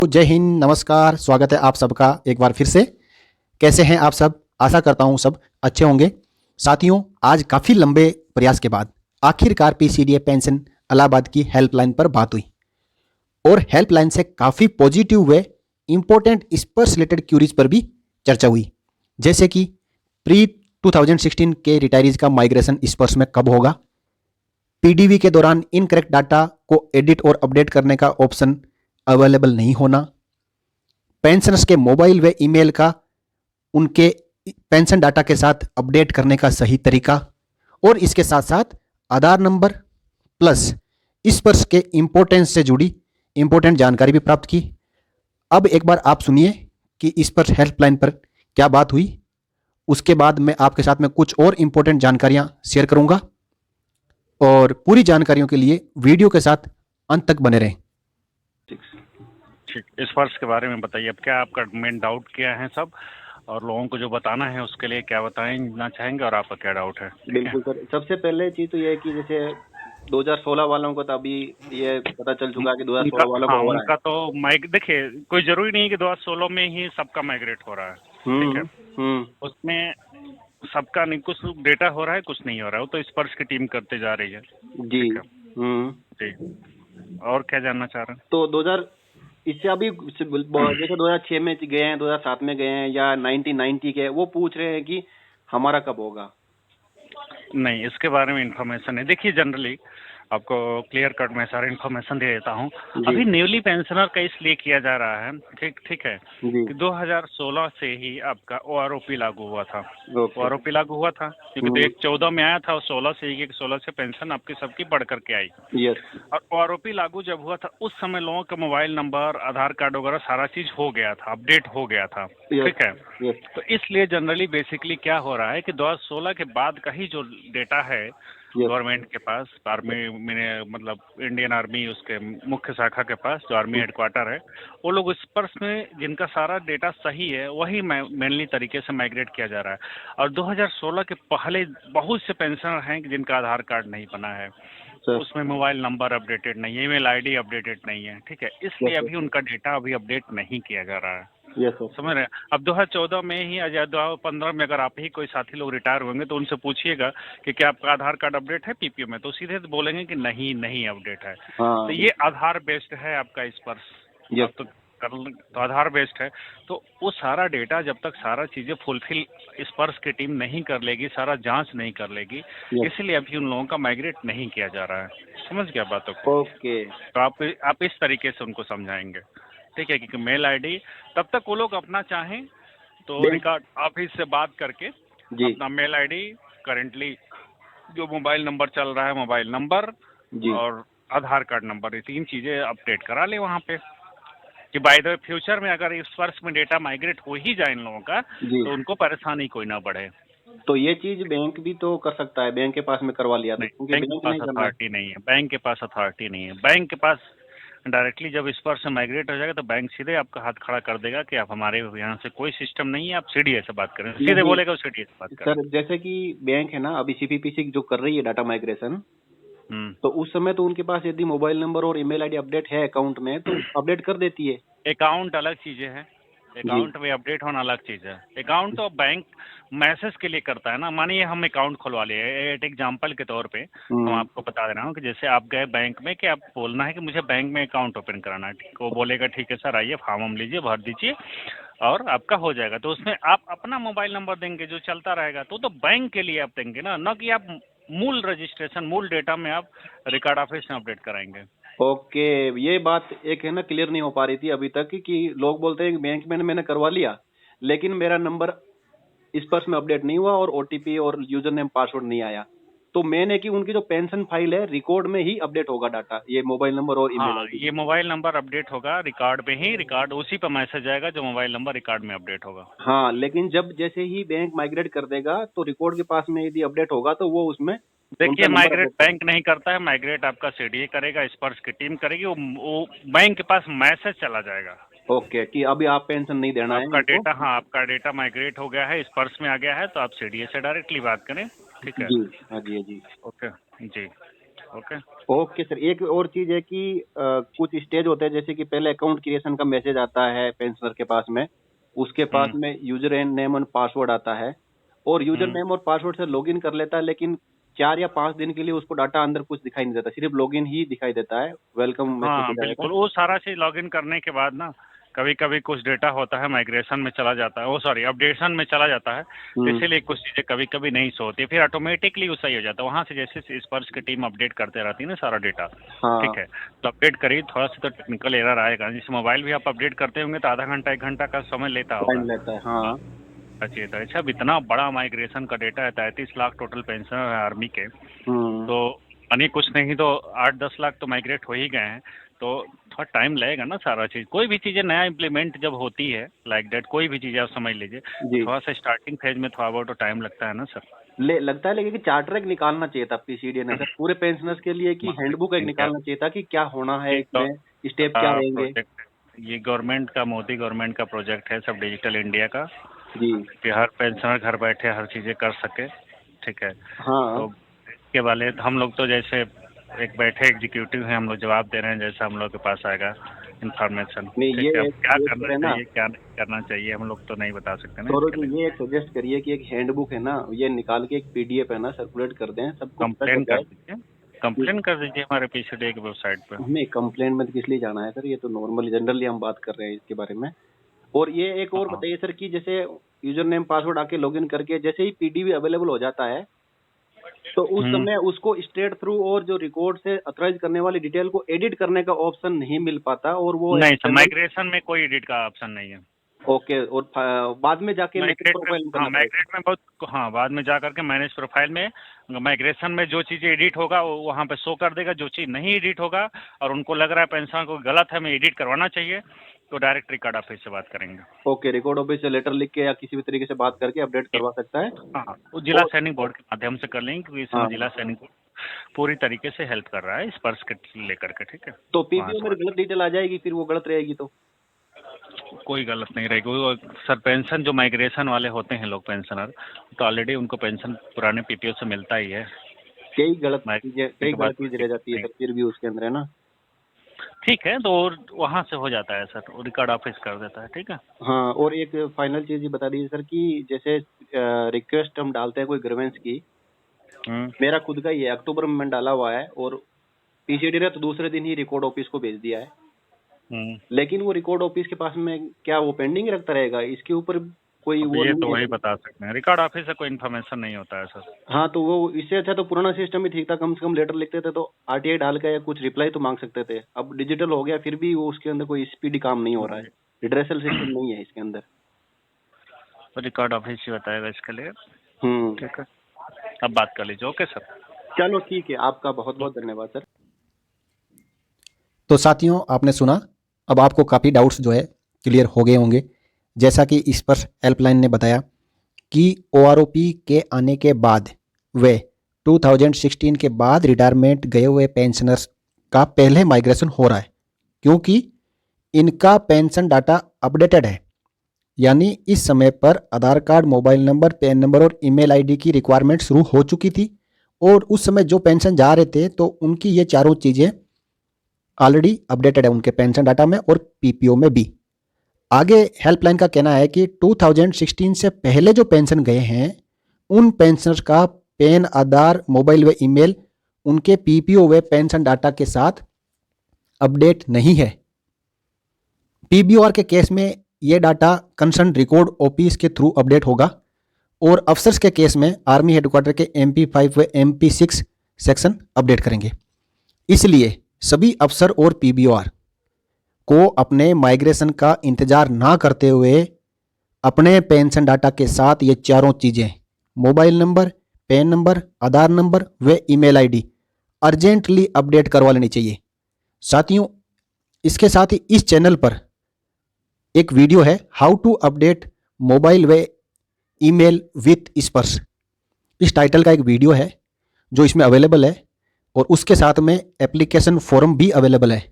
तो जय हिंद, नमस्कार, स्वागत है आप सबका एक बार फिर से। कैसे हैं आप सब? आशा करता हूं सब अच्छे होंगे। साथियों, आज काफ़ी लंबे प्रयास के बाद आखिरकार पीसीडीए पेंशन इलाहाबाद की हेल्पलाइन पर बात हुई और हेल्पलाइन से काफ़ी पॉजिटिव वे इंपॉर्टेंट स्पर्श रिलेटेड क्यूरीज पर भी चर्चा हुई, जैसे कि प्री 2016 के रिटायरीज का माइग्रेशन स्पर्श में कब होगा, पीडीवी के दौरान इनकरेक्ट डाटा को एडिट और अपडेट करने का ऑप्शन अवेलेबल नहीं होना, पेंशनर्स के मोबाइल व ईमेल का उनके पेंशन डाटा के साथ अपडेट करने का सही तरीका, और इसके साथ साथ आधार नंबर प्लस स्पर्श के इंपॉर्टेंस से जुड़ी इंपॉर्टेंट जानकारी भी प्राप्त की। अब एक बार आप सुनिए कि स्पर्श हेल्पलाइन पर क्या बात हुई। उसके बाद मैं आपके साथ में कुछ और इंपॉर्टेंट जानकारियां शेयर करूंगा और पूरी जानकारियों के लिए वीडियो के साथ अंत तक बने रहें। ठीक, स्पर्श के बारे में बताइए। अब क्या आपका मेन डाउट क्या है सब, और लोगों को जो बताना है उसके लिए क्या बताना चाहेंगे, और आपका क्या डाउट है? बिल्कुल सर, सबसे पहले चीज तो ये है कि जैसे 2016 वालों को तो अभी ये पता चल चुका है कि 2016 वालों को हो रहा उनका तो देखिए, कोई जरूरी नहीं है कि 2016 में ही सबका माइग्रेट हो रहा है। ठीक है, उसमें सबका नहीं, कुछ डेटा हो रहा है, कुछ नहीं हो रहा है, वो तो स्पर्श की टीम करते जा रही है। जी। जी, और क्या जानना चाह रहे हैं? तो 2000 इससे अभी जैसे 2006 में गए हैं, 2007 में गए हैं या 1990 के, वो पूछ रहे हैं कि हमारा कब होगा। नहीं, इसके बारे में इंफॉर्मेशन है। देखिए, जनरली आपको क्लियर कट में सारी इन्फॉर्मेशन दे देता हूँ। अभी न्यूली पेंशनर का इसलिए किया जा रहा है, ठीक है, कि 2016 से ही आपका ओआरओपी लागू हुआ था। ओआरओपी लागू हुआ था क्योंकि 1/14 में आया था, और 16 से ही 16 से पेंशन आपकी सबकी बढ़ करके आई। और ओआरओपी लागू जब हुआ था उस समय लोगों का मोबाइल नंबर, आधार कार्ड वगैरह सारा चीज हो गया था, अपडेट हो गया था। ठीक है, तो इसलिए जनरली बेसिकली क्या हो रहा है कि 2016 के बाद का ही जो डेटा है गवर्नमेंट के पास, आर्मी में, मतलब इंडियन आर्मी उसके मुख्य शाखा के पास, जो आर्मी हेडक्वार्टर है, वो लोग स्पर्श में जिनका सारा डेटा सही है वही मेनली तरीके से माइग्रेट किया जा रहा है। और 2016 के पहले बहुत से पेंशनर हैं जिनका आधार कार्ड नहीं बना है, उसमें मोबाइल नंबर अपडेटेड नहीं है, ईमेल आईडी अपडेटेड नहीं है। ठीक है, इसलिए अभी उनका डेटा अभी अपडेट नहीं किया जा रहा है। समझ रहे हैं? अब 2014 में ही या 2015 में अगर आप ही कोई साथी लोग रिटायर होंगे तो उनसे पूछिएगा कि क्या आपका आधार कार्ड अपडेट है पीपीओ में, तो सीधे बोलेंगे कि नहीं अपडेट है। तो ये आधार बेस्ड है आपका स्पर्श। तो आधार बेस्ड है, तो वो सारा डेटा जब तक सारा चीजें फुलफिल स्पर्श की टीम नहीं कर लेगी, सारा जांच नहीं कर लेगी, इसलिए अभी उन लोगों का माइग्रेट नहीं किया जा रहा है। समझ गया बातों को? ओके, तो आप इस तरीके से उनको समझाएंगे। ठीक है, क्योंकि मेल आईडी तब तक वो लोग अपना चाहें तो रिकॉर्ड ऑफिस से बात करके अपना मेल आईडी, करेंटली जो मोबाइल नंबर चल रहा है, मोबाइल नंबर और आधार कार्ड नंबर, ये 3 चीजें अपडेट करा ले वहाँ पे, कि बाय द फ्यूचर में अगर इस वर्ष में डेटा माइग्रेट हो ही जाए इन लोगों का तो उनको परेशानी कोई ना बढ़े। तो ये चीज बैंक भी तो कर सकता है, बैंक के पास में करवा लिया, क्योंकि बैंक के पास अथॉरिटी नहीं है, बैंक के पास अथॉरिटी नहीं है। बैंक के पास डायरेक्टली जब स्पर्श से माइग्रेट हो जाएगा तो बैंक सीधे आपका हाथ खड़ा कर देगा कि आप हमारे यहाँ से कोई सिस्टम नहीं है, आप सीडीए से बात करें, सीधे बोलेगा सीडीए से बात करें। सर, जैसे कि बैंक है ना, अभी सीपीपीसी जो कर रही है डाटा माइग्रेशन, तो उस समय तो उनके पास यदि मोबाइल नंबर और ईमेल आईडी अपडेट है अकाउंट में तो अपडेट कर देती है। अकाउंट अलग चीजें है, अकाउंट में अपडेट होना अलग चीज है। अकाउंट तो बैंक मैसेज के लिए करता है ना। मानिए हम अकाउंट खुलवा लिए, एक एग्जांपल के तौर पे हम आपको बता दे रहा हूँ कि जैसे आप गए बैंक में कि आप बोलना है कि मुझे बैंक में अकाउंट ओपन कराना है, ठीक, वो बोलेगा ठीक है सर, आइए फॉर्म हम लीजिए, भर दीजिए और आपका हो जाएगा। तो उसमें आप अपना मोबाइल नंबर देंगे जो चलता रहेगा, तो बैंक के लिए आप देंगे ना कि आप मूल रजिस्ट्रेशन, मूल डेटा में आप रिकॉर्ड ऑफिस में अपडेट कराएंगे। ओके, ये बात एक है ना क्लियर नहीं हो पा रही थी अभी तक कि लोग बोलते हैं बैंक में मैंने करवा लिया लेकिन मेरा नंबर स्पर्श में अपडेट नहीं हुआ और ओटीपी और यूजर नेम पासवर्ड नहीं आया। तो मैंने कि उनकी जो पेंशन फाइल है रिकॉर्ड में ही अपडेट होगा डाटा, ये मोबाइल नंबर और ईमेल आईडी। ये मोबाइल नंबर अपडेट होगा रिकॉर्ड में ही, रिकॉर्ड उसी पर मैसेज आएगा जो मोबाइल नंबर रिकॉर्ड में अपडेट होगा। हाँ, लेकिन जब जैसे ही बैंक माइग्रेट कर देगा तो रिकॉर्ड के पास में यदि अपडेट होगा तो वो उसमें देखिए, माइग्रेट बैंक नहीं करता है, माइग्रेट आपका सीडीए करेगा, स्पर्श की टीम करेगी, वो बैंक के पास मैसेज चला जाएगा। ओके, कि अभी आप पेंशन नहीं देना है आपका डेटा, हाँ आपका डेटा माइग्रेट हो गया है, स्पर्श में आ गया है, तो आप सीडीए से डायरेक्टली बात करें। ठीक है जी, हाँ जी, हाँ जी। ओके जी। ओके। ओके सर, एक और चीज है कि कुछ स्टेज होते हैं, जैसे कि पहले अकाउंट क्रिएशन का मैसेज आता है पेंशनर के पास में, उसके पास में यूजर नेम और पासवर्ड आता है, और यूजर नेम और पासवर्ड से लॉगिन कर लेता है, लेकिन 4 या 5 दिन के लिए उसको डाटा अंदर कुछ दिखाई नहीं देता, सिर्फ लॉगिन ही दिखाई देता है, वेलकम हाँ मैसेज जाएगा। बिल्कुल, वो सारा चीज लॉगिन करने के बाद ना कभी कभी कुछ डेटा होता है माइग्रेशन में चला जाता है, वो सॉरी अपडेशन में चला जाता है, तो इसीलिए कुछ चीज़ें कभी कभी नहीं शो होती है, फिर ऑटोमेटिकली वो सही हो जाता है वहाँ से। जैसे स्पर्श की टीम अपडेट करते रहती है ना सारा डेटा, हाँ। ठीक है, तो अपडेट करिए, थोड़ा सा तो टेक्निकल एरर आएगा। जैसे मोबाइल भी आप अपडेट करते होंगे तो आधा घंटा 1 घंटा का समय लेता टाइम होगा। लेता है, हाँ। अच्छा, अब इतना बड़ा माइग्रेशन का डेटा है, 33 लाख टोटल पेंशनर है आर्मी के, तो यानी कुछ नहीं तो 8-10 लाख तो माइग्रेट हो ही गए हैं, तो थोड़ा टाइम लगेगा ना सारा चीज़। कोई भी चीज़ें नया इम्प्लीमेंट जब होती है लाइक दैट, कोई भी चीज़ आप समझ लीजिए, थोड़ा सा स्टार्टिंग फेज में थोड़ा बहुत तो टाइम लगता है ना सर। लगता है लेकिन कि चार्टर एक निकालना चाहिए था पीसीडी ने सर, पूरे पेंशनर्स के लिए, कि हैंडबुक एक निकालना चाहिए था कि क्या होना है इसमें, स्टेप क्या रहेंगे। ये गवर्नमेंट का, मोदी गवर्नमेंट का प्रोजेक्ट है सब, डिजिटल इंडिया का जी, कि हर पेंशनर घर बैठे हर चीज़ें कर सके, ठीक है। हाँ। तो इसके वाले हम लोग तो जैसे एक बैठे एग्जीक्यूटिव हैं, हम लोग जवाब दे रहे हैं, जैसा हम लोग के पास आएगा इन्फॉर्मेशन, नहीं, ठीक ये है। अब क्या एक करना है ना चाहिए क्या नहीं करना चाहिए हम लोग तो नहीं बता सकते ना सौरभ इसके जी, लिए। ये एक सजेस्ट करिए कि एक हैंडबुक है ना, ये निकाल के एक पीडीएफ है ना सर्कुलेट कर दें, सबको पता कंप्लेन चल कर जाए। दीजिए, कंप्लेन कर दीजिए हमारे पीसीडी की वेबसाइट पे। नहीं, कंप्लेंट में तो किस लिए जाना है सर, ये तो नॉर्मली जनरली हम बात कर रहे हैं इसके बारे में। और ये एक और हाँ बताइए सर कि जैसे यूजर नेम पासवर्ड आके लॉगिन करके जैसे ही पीडीबी अवेलेबल हो जाता है, तो उस समय उसको स्ट्रेट थ्रू और जो रिकॉर्ड से ऑथराइज करने वाली डिटेल को एडिट करने का ऑप्शन नहीं मिल पाता, और वो नहीं सर, माइग्रेशन में कोई एडिट का ऑप्शन नहीं है। ओके, और बाद में जाके मैनेज माइग्रेट में, प्रोफाइल हाँ करना पड़ेगा। माइग्रेट में बहुत, हाँ बाद में जा करके मैनेज प्रोफाइल में माइग्रेशन में जो चीज़ें एडिट होगा वो वहाँ पे शो कर देगा, जो चीज़ नहीं एडिट होगा और उनको लग रहा है पेंशन को गलत है, मैं एडिट करवाना चाहिए, तो डायरेक्ट रिकॉर्ड ऑफिस से बात करेंगे। ओके, रिकॉर्ड ऑफिस से लेटर लिख के या किसी भी तरीके से बात करके अपडेट करवा सकता है। हाँ, वो जिला और सैनिक बोर्ड के माध्यम से कर लेंगे, क्योंकि इस समय जिला सैनिक बोर्ड पूरी तरीके से हेल्प कर रहा है स्पर्श के लेकर के, ठीक है। तो पीपीओ में गलत डिटेल आ जाएगी, फिर वो गलत रहेगी तो कोई गलत नहीं रहेगी वो सर। पेंशन जो माइग्रेशन वाले होते हैं लोग पेंशनर, तो ऑलरेडी उनको पेंशन पुराने पीपीओ से मिलता ही है। कई गलत चीजें रह जाती है सर, फिर भी उसके अंदर है ना। ठीक है, तो वहाँ से हो जाता है सर, वो रिकॉर्ड ऑफिस कर देता है, ठीक है। हाँ, और एक फाइनल चीज ये बता दीजिए सर कि जैसे रिक्वेस्ट हम डालते हैं कोई ग्रीवेंस की, मेरा खुद का ही है, अक्टूबर में मैंने डाला हुआ है, और पीसीडी ने तो दूसरे दिन ही रिकॉर्ड ऑफिस को भेज दिया है, लेकिन वो रिकॉर्ड ऑफिस के पास में क्या वो पेंडिंग रखता रहेगा, इसके ऊपर कोई वो ये नहीं तो है वही सर। बता सकते हैं, रिकॉर्ड ऑफिस से कोई इन्फॉर्मेशन नहीं होता है सर। हाँ, तो वो इससे अच्छा तो पुराना सिस्टम ही ठीक था, कम से कम लेटर लिखते थे तो आरटीआई डाल के या कुछ रिप्लाई तो मांग सकते थे। अब डिजिटल हो गया, फिर भी वो उसके अंदर कोई स्पीडी काम नहीं हो रहा है, रिड्रेसल सिस्टम नहीं है इसके अंदर। तो रिकॉर्ड ऑफिस ही बताएगा इसके लिए, हम्म, ठीक है। अब बात कर लीजिए, ओके सर। चलो ठीक है, आपका बहुत बहुत धन्यवाद सर। तो साथियों, आपने सुना, अब आपको काफ़ी डाउट्स जो है क्लियर हो गए होंगे। जैसा कि इस पर हेल्पलाइन ने बताया कि OROP के आने के बाद वे 2016 के बाद रिटायरमेंट गए हुए पेंशनर्स का पहले माइग्रेशन हो रहा है, क्योंकि इनका पेंशन डाटा अपडेटेड है। यानी इस समय पर Aadhaar card, mobile number, PAN number और ईमेल आईडी की रिक्वायरमेंट शुरू हो चुकी थी, और उस समय जो पेंशन जा रहे थे तो उनकी ये चारों चीज़ें ऑलरेडी अपडेटेड है उनके पेंशन डाटा में और पीपीओ में भी। आगे हेल्पलाइन का कहना है कि 2016 से पहले जो पेंशन गए हैं उन पेंशनर्स का पैन, आधार, मोबाइल व ईमेल उनके पीपीओ व पेंशन डाटा के साथ अपडेट नहीं है। पीबीओआर के केस में यह डाटा कंसर्न रिकॉर्ड ऑफिस के थ्रू अपडेट होगा, और अफसर्स के केस में आर्मी हेडक्वार्टर के MP5 व MP6 सेक्शन अपडेट करेंगे। इसलिए सभी अफसर और पीबीओआर को अपने माइग्रेशन का इंतजार ना करते हुए अपने पेंशन डाटा के साथ ये चारों चीज़ें, मोबाइल नंबर, पैन नंबर, आधार नंबर व ईमेल आईडी अर्जेंटली अपडेट करवा लेनी चाहिए। साथियों, इसके साथ ही इस चैनल पर एक वीडियो है, हाउ टू अपडेट मोबाइल व ईमेल विथ स्पर्श। इस टाइटल का एक वीडियो है जो इसमें अवेलेबल है, और उसके साथ में एप्लीकेशन फॉर्म भी अवेलेबल है।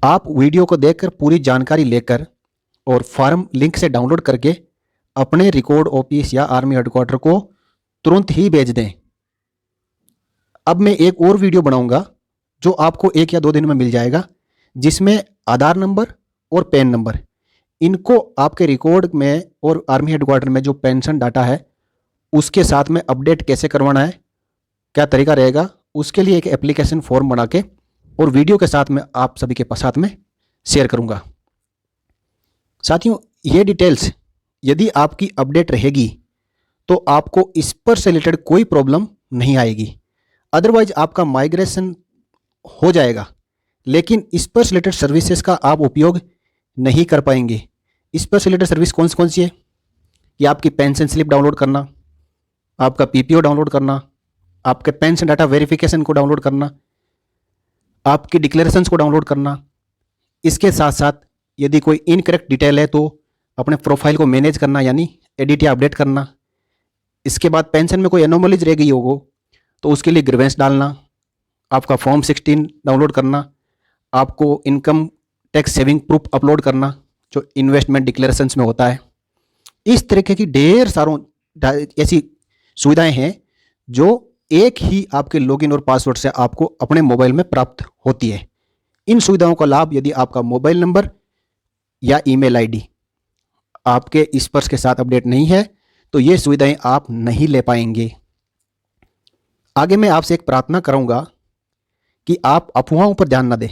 आप वीडियो को देखकर पूरी जानकारी लेकर और फॉर्म लिंक से डाउनलोड करके अपने रिकॉर्ड ऑफिस या आर्मी हेडक्वार्टर को तुरंत ही भेज दें। अब मैं एक और वीडियो बनाऊंगा जो आपको 1 या 2 दिन में मिल जाएगा, जिसमें आधार नंबर और पैन नंबर इनको आपके रिकॉर्ड में और आर्मी हेडक्वार्टर में जो पेंशन डाटा है उसके साथ में अपडेट कैसे करवाना है, क्या तरीका रहेगा, उसके लिए एक एप्लीकेशन फॉर्म बना के और वीडियो के साथ में आप सभी के साथ में शेयर करूंगा। साथियों, ये डिटेल्स यदि आपकी अपडेट रहेगी तो आपको इस पर से रिलेटेड कोई प्रॉब्लम नहीं आएगी। अदरवाइज आपका माइग्रेशन हो जाएगा, लेकिन इस पर से रिलेटेड सर्विसेज का आप उपयोग नहीं कर पाएंगे। इस पर से रिलेटेड सर्विस कौन सी है कि आपकी पेंशन स्लिप डाउनलोड करना, आपका पीपीओ डाउनलोड करना, आपके पेंशन डाटा वेरिफिकेशन को डाउनलोड करना, आपकी डिक्लेरेशंस को डाउनलोड करना। इसके साथ साथ यदि कोई इनकरेक्ट डिटेल है तो अपने प्रोफाइल को मैनेज करना, यानी एडिट या अपडेट करना। इसके बाद पेंशन में कोई एनोमलीज रह गई होगो तो उसके लिए ग्रीवेंस डालना, आपका फॉर्म 16 डाउनलोड करना, आपको income tax saving proof upload करना जो इन्वेस्टमेंट डिक्लेरेशंस में होता है। इस तरीके की ढेर सारों ऐसी सुविधाएं हैं जो एक ही आपके लॉगिन और पासवर्ड से आपको अपने मोबाइल में प्राप्त होती है। इन सुविधाओं का लाभ यदि आपका मोबाइल नंबर या ईमेल आईडी आपके स्पर्श के साथ अपडेट नहीं है तो ये सुविधाएं आप नहीं ले पाएंगे। आगे मैं आपसे एक प्रार्थना करूंगा कि आप अफवाहों पर ध्यान न दें,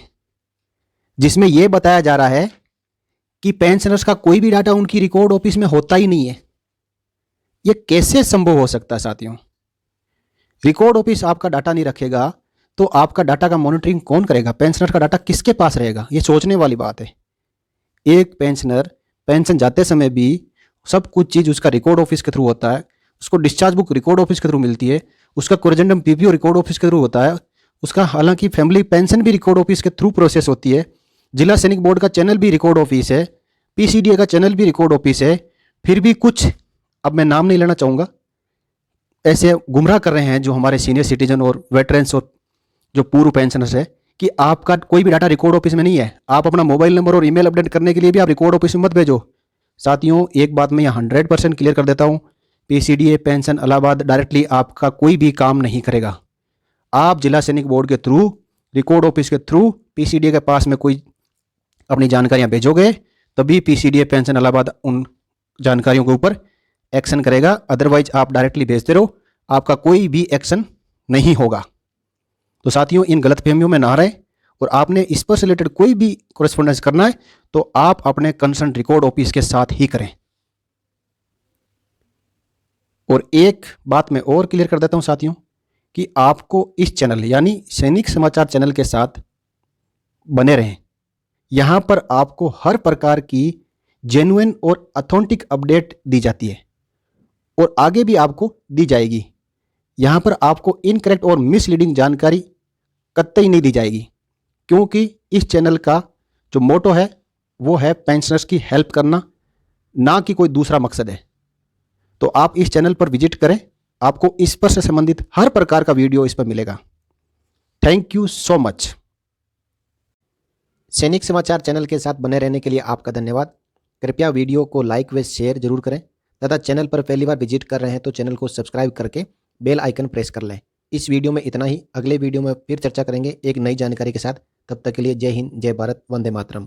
जिसमें यह बताया जा रहा है कि पेंशनर्स का कोई भी डाटा उनकी रिकॉर्ड ऑफिस में होता ही नहीं है। यह कैसे संभव हो सकता है साथियों? रिकॉर्ड ऑफिस आपका डाटा नहीं रखेगा तो आपका डाटा का मॉनिटरिंग कौन करेगा? पेंशनर का डाटा किसके पास रहेगा? यह सोचने वाली बात है। एक पेंशनर पेंशन जाते समय भी सब कुछ चीज़ उसका रिकॉर्ड ऑफिस के थ्रू होता है, उसको डिस्चार्ज बुक रिकॉर्ड ऑफिस के थ्रू मिलती है, उसका कोरिजेंडम पीपीओ रिकॉर्ड ऑफिस के थ्रू होता है, उसका हालांकि फैमिली पेंशन भी रिकॉर्ड ऑफिस के थ्रू प्रोसेस होती है, जिला सैनिक बोर्ड का चैनल भी रिकॉर्ड ऑफिस है, पीसीडीए का चैनल भी रिकॉर्ड ऑफिस है। फिर भी कुछ, अब मैं नाम नहीं लेना चाहूँगा, ऐसे गुमराह कर रहे हैं जो हमारे सीनियर सिटीजन और वेटरन्स और जो पूर्व पेंशनर्स है कि आपका कोई भी डाटा रिकॉर्ड ऑफिस में नहीं है। आप अपना मोबाइल नंबर और ईमेल अपडेट करने के लिए भी आप रिकॉर्ड ऑफिस में मत भेजो। साथियों, एक बात मैं यहाँ 100% क्लियर कर देता हूँ, पीसीडीए पेंशन इलाहाबाद डायरेक्टली आपका कोई भी काम नहीं करेगा। आप जिला सैनिक बोर्ड के थ्रू, रिकॉर्ड ऑफिस के थ्रू पीसीडीए के पास में कोई अपनी जानकारियाँ भेजोगे तभी पीसीडीए पेंशन इलाहाबाद उन जानकारियों के ऊपर एक्शन करेगा। अदरवाइज आप डायरेक्टली भेजते रहो, आपका कोई भी एक्शन नहीं होगा। तो साथियों, इन गलतफहमियों में ना रहे और आपने इस पर से रिलेटेड कोई भी कोरेस्पोंडेंस करना है तो आप अपने कंसर्न रिकॉर्ड ऑफिस के साथ ही करें। और एक बात मैं और क्लियर कर देता हूं साथियों कि आपको इस चैनल यानी सैनिक समाचार चैनल के साथ बने रहें। यहां पर आपको हर प्रकार की जेन्युइन और ऑथेंटिक अपडेट दी जाती है और आगे भी आपको दी जाएगी। यहां पर आपको इनकरेक्ट और मिसलीडिंग जानकारी कतई नहीं दी जाएगी, क्योंकि इस चैनल का जो मोटो है वो है पेंशनर्स की हेल्प करना, ना कि कोई दूसरा मकसद है। तो आप इस चैनल पर विजिट करें, आपको इस पर से संबंधित हर प्रकार का वीडियो इस पर मिलेगा। Thank you so much. सैनिक समाचार चैनल के साथ बने रहने के लिए आपका धन्यवाद। कृपया वीडियो को लाइक व शेयर जरूर करें तथा चैनल पर पहली बार विजिट कर रहे हैं तो चैनल को सब्सक्राइब करके बेल आइकन प्रेस कर लें। इस वीडियो में इतना ही। अगले वीडियो में फिर चर्चा करेंगे एक नई जानकारी के साथ। तब तक के लिए जय हिंद, जय भारत, वंदे मातरम।